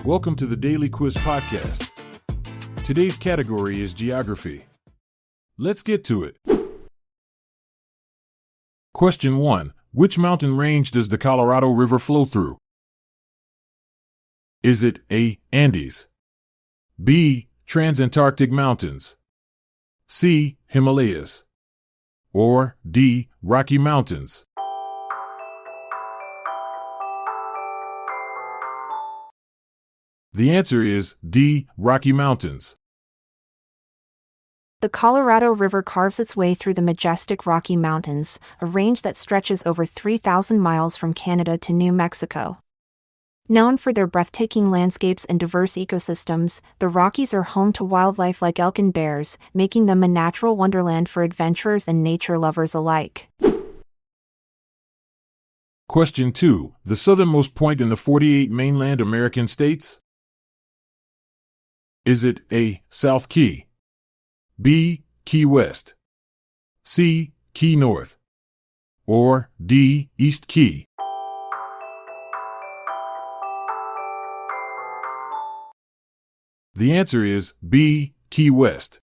Welcome to the Daily Quiz Podcast. Today's category is Geography. Let's get to it. Question 1. Which mountain range does the Colorado River flow through? Is it A. Andes, B. Transantarctic Mountains, C. Himalayas, or D. Rocky Mountains? The answer is D. Rocky Mountains. The Colorado River carves its way through the majestic Rocky Mountains, a range that stretches over 3,000 miles from Canada to New Mexico. Known for their breathtaking landscapes and diverse ecosystems, the Rockies are home to wildlife like elk and bears, making them a natural wonderland for adventurers and nature lovers alike. Question 2. The southernmost point in the 48 mainland American states? Is it A. South Key, B. Key West, C. Key North, or D. East Key? The answer is B. Key West.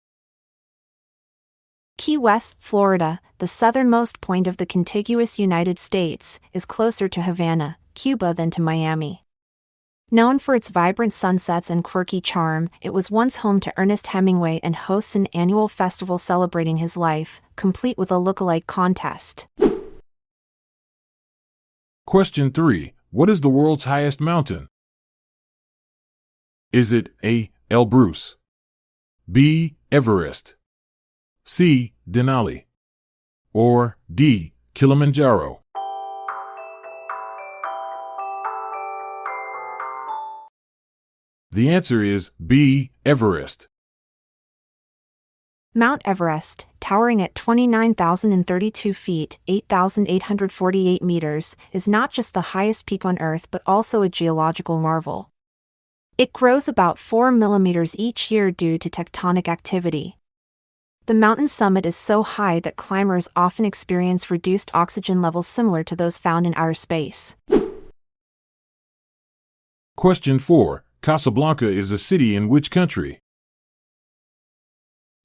Key West, Florida, the southernmost point of the contiguous United States, is closer to Havana, Cuba than to Miami. Known for its vibrant sunsets and quirky charm, it was once home to Ernest Hemingway and hosts an annual festival celebrating his life, complete with a look-alike contest. Question 3. What is the world's highest mountain? Is it A. Elbrus, B. Everest, C. Denali, or D. Kilimanjaro? The answer is B. Everest. Mount Everest, towering at 29,032 feet, 8,848 meters, is not just the highest peak on Earth but also a geological marvel. It grows about 4 millimeters each year due to tectonic activity. The mountain's summit is so high that climbers often experience reduced oxygen levels similar to those found in outer space. Question 4. Casablanca is a city in which country?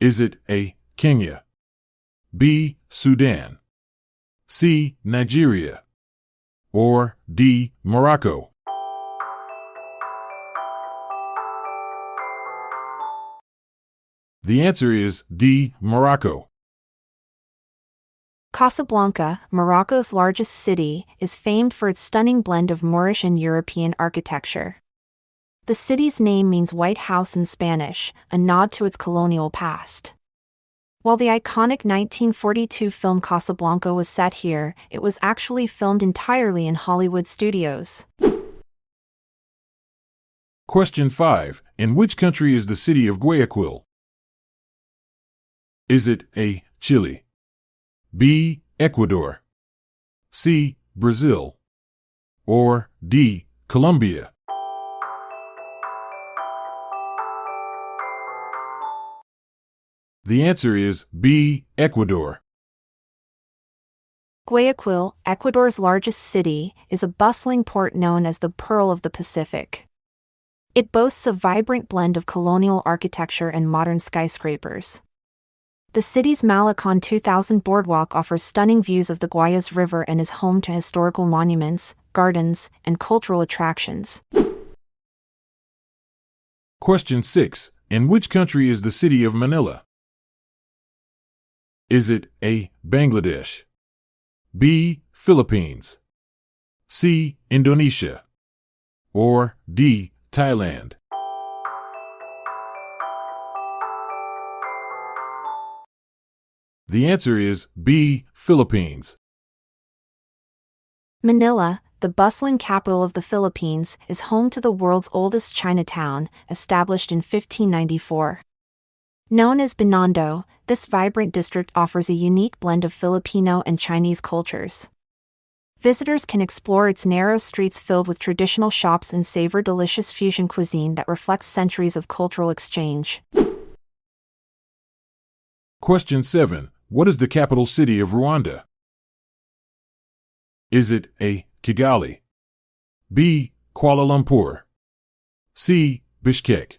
Is it A. Kenya, B. Sudan, C. Nigeria, or D. Morocco? The answer is D. Morocco. Casablanca, Morocco's largest city, is famed for its stunning blend of Moorish and European architecture. The city's name means White House in Spanish, a nod to its colonial past. While the iconic 1942 film Casablanca was set here, it was actually filmed entirely in Hollywood studios. Question 5. In which country is the city of Guayaquil? Is it A. Chile, B. Ecuador, C. Brazil, or D. Colombia? The answer is B. Ecuador. Guayaquil, Ecuador's largest city, is a bustling port known as the Pearl of the Pacific. It boasts a vibrant blend of colonial architecture and modern skyscrapers. The city's Malecon 2000 boardwalk offers stunning views of the Guayas River and is home to historical monuments, gardens, and cultural attractions. Question 6. In which country is the city of Manila? Is it A. Bangladesh, B. Philippines, C. Indonesia, or D. Thailand? The answer is B. Philippines. Manila, the bustling capital of the Philippines, is home to the world's oldest Chinatown, established in 1594. Known as Binondo, this vibrant district offers a unique blend of Filipino and Chinese cultures. Visitors can explore its narrow streets filled with traditional shops and savor delicious fusion cuisine that reflects centuries of cultural exchange. Question 7. What is the capital city of Rwanda? Is it A. Kigali, B. Kuala Lumpur, C. Bishkek,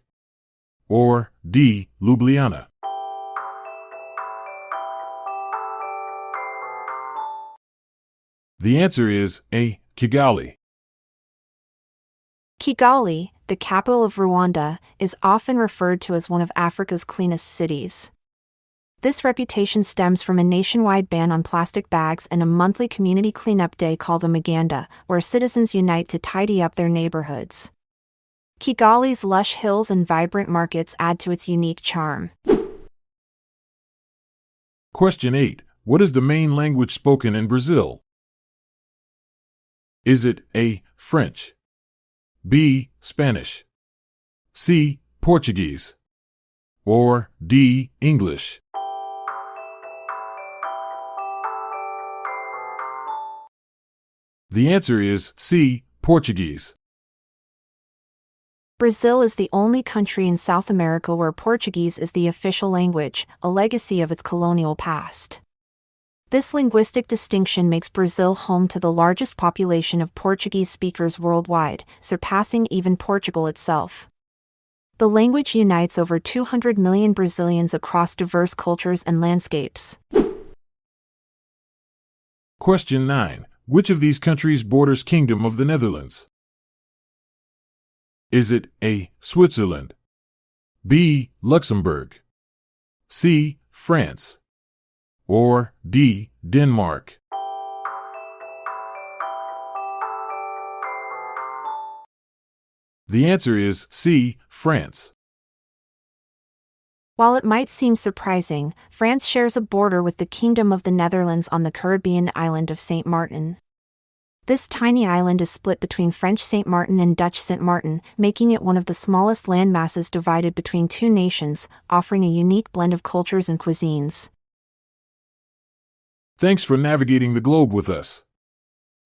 or D. Ljubljana? The answer is A. Kigali. Kigali, the capital of Rwanda, is often referred to as one of Africa's cleanest cities. This reputation stems from a nationwide ban on plastic bags and a monthly community cleanup day called the Muganda, where citizens unite to tidy up their neighborhoods. Kigali's lush hills and vibrant markets add to its unique charm. Question 8. What is the main language spoken in Brazil? Is it A. French, B. Spanish, C. Portuguese, or D. English? The answer is C. Portuguese. Brazil is the only country in South America where Portuguese is the official language, a legacy of its colonial past. This linguistic distinction makes Brazil home to the largest population of Portuguese speakers worldwide, surpassing even Portugal itself. The language unites over 200 million Brazilians across diverse cultures and landscapes. Question 9. Which of these countries borders Kingdom of the Netherlands? Is it A. Switzerland, B. Luxembourg, C. France, or D. Denmark? The answer is C. France. While it might seem surprising, France shares a border with the Kingdom of the Netherlands on the Caribbean island of Saint Martin. This tiny island is split between French Saint Martin and Dutch Saint Martin, making it one of the smallest land masses divided between two nations, offering a unique blend of cultures and cuisines. Thanks for navigating the globe with us.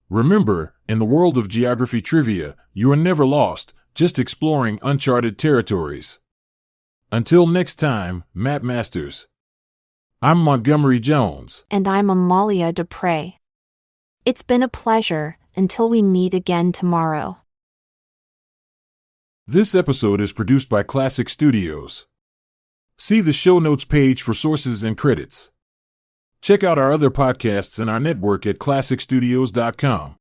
Remember, in the world of geography trivia, you are never lost, just exploring uncharted territories. Until next time, Map Masters. I'm Montgomery Jones. And I'm Amalia Dupre. It's been a pleasure, until we meet again tomorrow. This episode is produced by Classic Studios. See the show notes page for sources and credits. Check out our other podcasts and our network at classicstudios.com.